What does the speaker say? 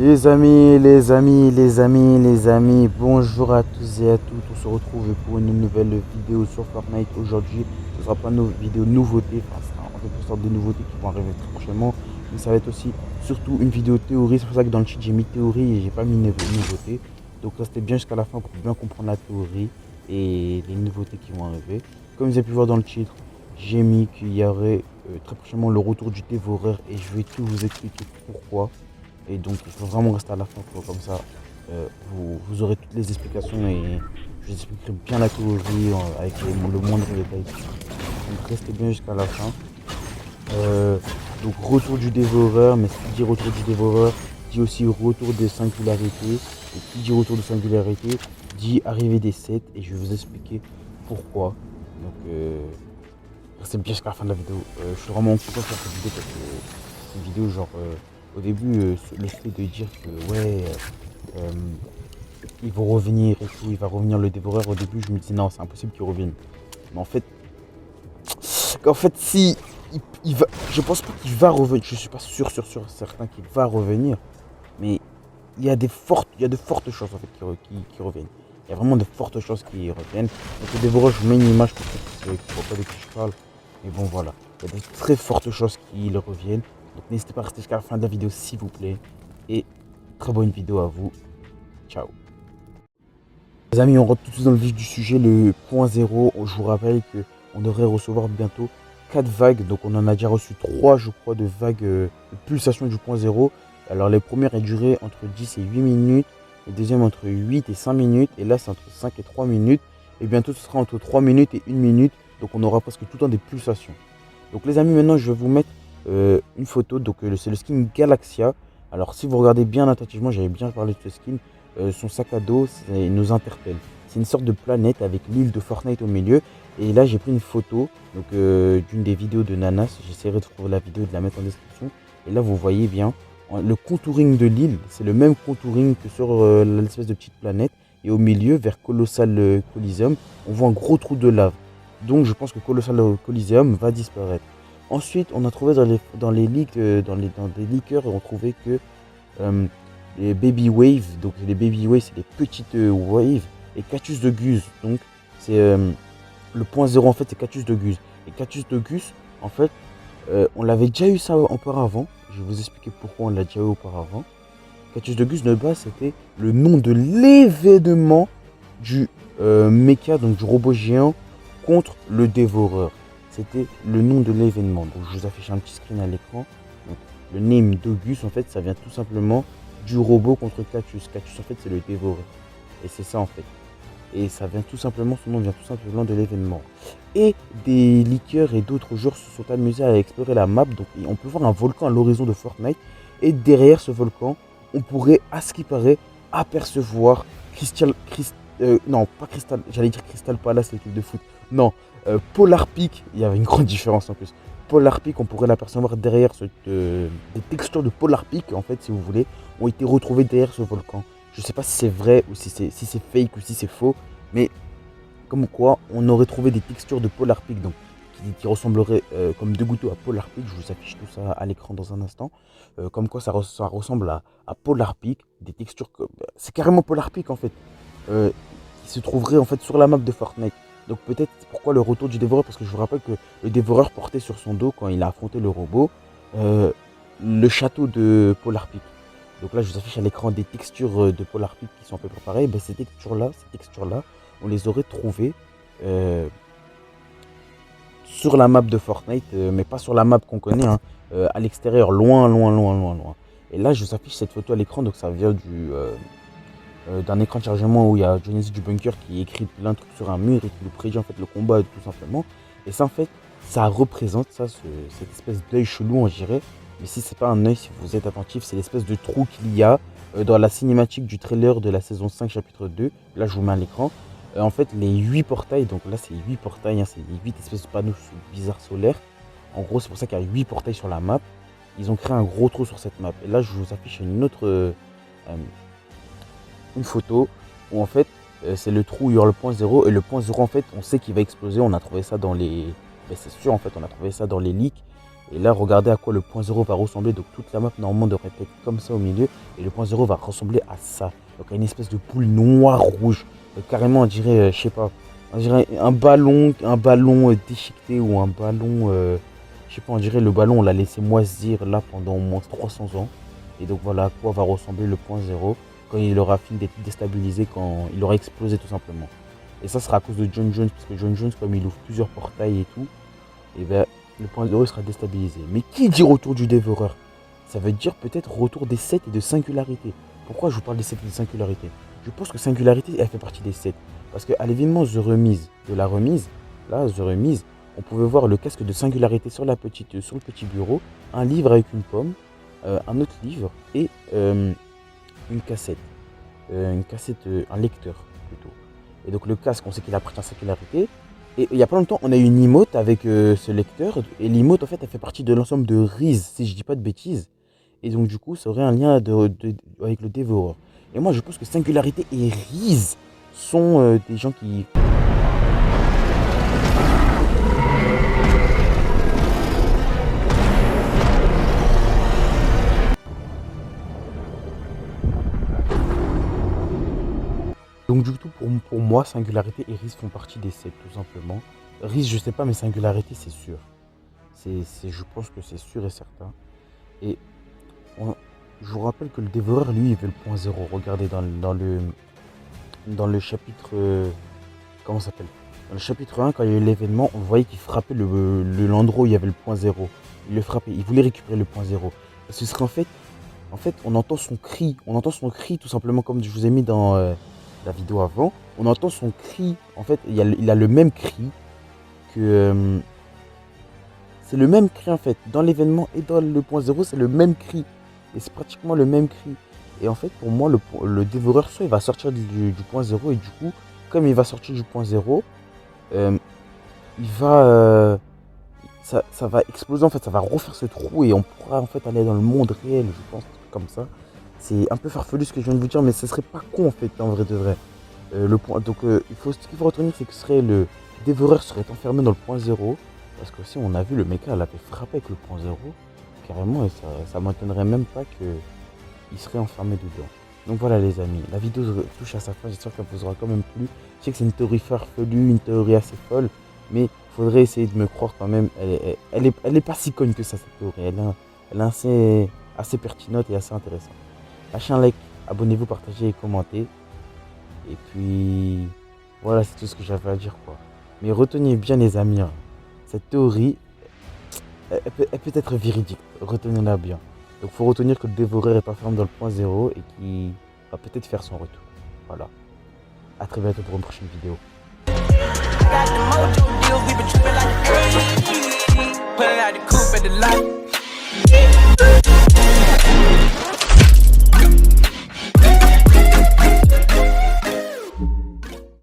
Les amis, bonjour à tous et à toutes. On se retrouve pour une nouvelle vidéo sur Fortnite. Aujourd'hui, ce sera pas une vidéo nouveauté, enfin, ce sera en quelque sorte des nouveautés qui vont arriver très prochainement. Mais ça va être aussi surtout une vidéo théorie. C'est pour ça que dans le cheat, j'ai mis théorie et j'ai pas mis nouveauté. Donc restez bien jusqu'à la fin pour bien comprendre la théorie et les nouveautés qui vont arriver. Comme vous avez pu voir dans le titre, j'ai mis qu'il y aurait très prochainement le retour du dévoreur et je vais tout vous expliquer pourquoi. Et donc il faut vraiment rester à la fin, comme ça vous aurez toutes les explications et je vous expliquerai bien la théorie avec le moindre détail. Donc restez bien jusqu'à la fin. Euh, donc retour du dévoreur, mais ce qui dit retour du dévoreur dit aussi retour des singularités. Et qui dit retour de singularité dit arrivée des 7 et je vais vous expliquer pourquoi. Donc restez bien jusqu'à la fin de la vidéo. Je suis vraiment content de faire cette vidéo parce que c'est une vidéo genre au début le fait de dire que ouais euh, ils vont revenir et tout, il va revenir le dévoreur, au début je me disais non c'est impossible qu'il revienne. Mais en fait si il va, je pense pas qu'il va revenir, je suis pas sûr certain qu'il va revenir, mais il y a de fortes chances en fait qu'il revienne. Il y a vraiment de fortes chances qu'il revienne. Donc le dévoreur, je mets une image pour ceux qui ne voient pas de qui je parle. Mais bon voilà, il y a de très fortes chances qu'il revienne. Donc n'hésitez pas à rester jusqu'à la fin de la vidéo s'il vous plaît. Et très bonne vidéo à vous. Ciao. Les amis, on rentre tout de suite dans le vif du sujet, le point zéro. Je vous rappelle qu'on devrait recevoir bientôt 4 vagues. Donc on en a déjà reçu 3 je crois de vagues de pulsation du point zéro. Alors les premières elles duraient entre 10 et 8 minutes. Les deuxièmes entre 8 et 5 minutes. Et là c'est entre 5 et 3 minutes. Et bientôt ce sera entre 3 minutes et 1 minute. Donc on aura presque tout le temps des pulsations. Donc les amis, maintenant je vais vous mettre une photo. Donc c'est le skin Galaxia. Alors si vous regardez bien attentivement, j'avais bien parlé de ce skin. Son sac à dos nous interpelle. C'est une sorte de planète avec l'île de Fortnite au milieu. Et là j'ai pris une photo d'une des vidéos de Nanas. J'essaierai de trouver la vidéo et de la mettre en description. Et là vous voyez bien le contouring de l'île. C'est le même contouring que sur l'espèce de petite planète. Et au milieu, vers Colossal Coliseum, on voit un gros trou de lave. Donc je pense que Colossal Coliseum va disparaître. Ensuite, on a trouvé dans les leaks, dans des leakers, on trouvait que les baby waves, donc les baby waves c'est les petites waves, et Cactus de Gus, donc c'est le point zéro en fait, c'est Cactus de Gus. Et Cactus de Gus, en fait, on l'avait déjà eu ça auparavant, je vais vous expliquer pourquoi on l'a déjà eu auparavant. Cactus de Gus de base c'était le nom de l'événement du mecha, donc du robot géant contre le dévoreur. C'était le nom de l'événement. Donc je vous affiche un petit screen à l'écran. Donc le name d'Augus en fait ça vient tout simplement du robot contre Cactus. Cactus en fait c'est le dévoreur. Et c'est ça en fait. Et ça vient tout simplement, son nom vient tout simplement de l'événement. Et des leakers et d'autres joueurs se sont amusés à explorer la map. Donc on peut voir un volcan à l'horizon de Fortnite. Et derrière ce volcan, on pourrait, à ce qui paraît, apercevoir non, pas Crystal, j'allais dire Crystal Palace, l'équipe de foot. Non, Polar Peak, il y avait une grande différence en plus. Polar Peak, on pourrait l'apercevoir derrière des textures de Polar Peak, en fait, si vous voulez, ont été retrouvées derrière ce volcan. Je ne sais pas si c'est vrai ou si c'est fake ou si c'est faux, mais comme quoi, on aurait trouvé des textures de Polar Peak, donc qui ressembleraient comme deux gouttes à Polar Peak. Je vous affiche tout ça à l'écran dans un instant. Comme quoi, ça ressemble à Polar Peak, des textures que c'est carrément Polar Peak en fait. Qui se trouverait en fait sur la map de Fortnite. Donc peut-être pourquoi le retour du dévoreur, parce que je vous rappelle que le dévoreur portait sur son dos quand il a affronté le robot le château de Polar Peak. Donc là je vous affiche à l'écran des textures de Polar Peak qui sont à peu près pareilles. Ben, ces textures là, on les aurait trouvées sur la map de Fortnite, mais pas sur la map qu'on connaît, hein, à l'extérieur, loin. Et là je vous affiche cette photo à l'écran, donc ça vient d'un écran de chargement où il y a Genesis du bunker qui écrit plein de trucs sur un mur et qui nous prédit en fait le combat tout simplement. Et ça en fait, ça représente ça, cette espèce d'œil chelou on dirait. Mais si c'est pas un œil, si vous êtes attentif, c'est l'espèce de trou qu'il y a dans la cinématique du trailer de la saison 5 chapitre 2. Là je vous mets à l'écran. En fait les 8 portails, donc là c'est 8 portails, hein, c'est les 8 espèces de panneaux bizarres solaires. En gros c'est pour ça qu'il y a 8 portails sur la map. Ils ont créé un gros trou sur cette map. Et là je vous affiche une photo où en fait c'est le trou où il y aura le point zéro, et le point zéro en fait on sait qu'il va exploser. On a trouvé ça dans les c'est sûr en fait, on a trouvé ça dans les leaks. Et là, regardez à quoi le point zéro va ressembler. Donc toute la map normalement devrait être comme ça au milieu. Et le point zéro va ressembler à ça. Donc à une espèce de boule noire rouge. Carrément on dirait, je sais pas, on dirait un ballon déchiqueté ou un ballon, je sais pas, on dirait le ballon on l'a laissé moisir là pendant au moins 300 ans. Et donc voilà à quoi va ressembler le point zéro quand il aura fini d'être déstabilisé, quand il aura explosé tout simplement. Et ça sera à cause de John Jones, parce que John Jones, comme il ouvre plusieurs portails et tout, et ben le point zéro sera déstabilisé. Mais qui dit retour du dévoreur? Ça veut dire peut-être retour des 7 et de singularité. Pourquoi je vous parle des 7 et de singularité? Je pense que singularité, elle fait partie des 7. Parce qu'à l'événement The Remise, de la remise, là, The Remise, on pouvait voir le casque de singularité sur le petit bureau, un livre avec une pomme, un autre livre et une cassette. Un lecteur plutôt. Et donc le casque, on sait qu'il appartient à singularité. Et il n'y a pas longtemps, on a eu une emote avec ce lecteur. Et l'emote, en fait, elle fait partie de l'ensemble de Riz, si je dis pas de bêtises. Et donc, du coup, ça aurait un lien avec le dévoreur. Et moi, je pense que Singularité et Riz sont des gens qui... Donc, du coup, pour moi, Singularité et Riz font partie des 7, tout simplement. Riz, je sais pas, mais Singularité, c'est sûr. Je pense que c'est sûr et certain. Et je vous rappelle que le dévoreur, lui, il veut le point zéro. Regardez dans le chapitre... comment ça s'appelle? Dans le chapitre 1, quand il y a eu l'événement, on voyait qu'il frappait l'endroit où il y avait le point zéro. Il le frappait, il voulait récupérer le point zéro. Ce serait en fait, on entend son cri. On entend son cri tout simplement comme je vous ai mis dans la vidéo avant. On entend son cri. En fait, il a le même cri que... c'est le même cri en fait. Dans l'événement et dans le point zéro, c'est le même cri. Et c'est pratiquement le même cri. Et en fait, pour moi, le dévoreur, soit il va sortir du point zéro. Et du coup, comme il va sortir du point zéro, il va... ça va exploser en fait. Ça va refaire ce trou. Et on pourra en fait aller dans le monde réel, je pense, comme ça. C'est un peu farfelu ce que je viens de vous dire. Mais ce serait pas con en fait, en vrai de vrai. Donc, ce qu'il faut retenir, c'est que le dévoreur serait enfermé dans le point zéro. Parce que si on a vu le mecha, elle avait frappé avec le point zéro. Carrément, et ça m'étonnerait même pas qu'il serait enfermé dedans. Donc voilà les amis, la vidéo touche à sa fin, j'espère qu'elle vous aura quand même plu. Je sais que c'est une théorie farfelue, une théorie assez folle, mais il faudrait essayer de me croire quand même. Elle est pas si conne que ça cette théorie, elle est assez pertinente et assez intéressante. Lâchez un like, abonnez-vous, partagez et commentez. Et puis voilà, c'est tout ce que j'avais à dire quoi. Mais retenez bien les amis, hein, cette théorie, elle peut être véridique, retenez-la bien. Donc il faut retenir que le dévoreur est pas fermé dans le point zéro et qu'il va peut-être faire son retour. Voilà. A très bientôt pour une prochaine vidéo. Got the mojo deals, we been trippin' like, hey, pulling out the coupe at the lot.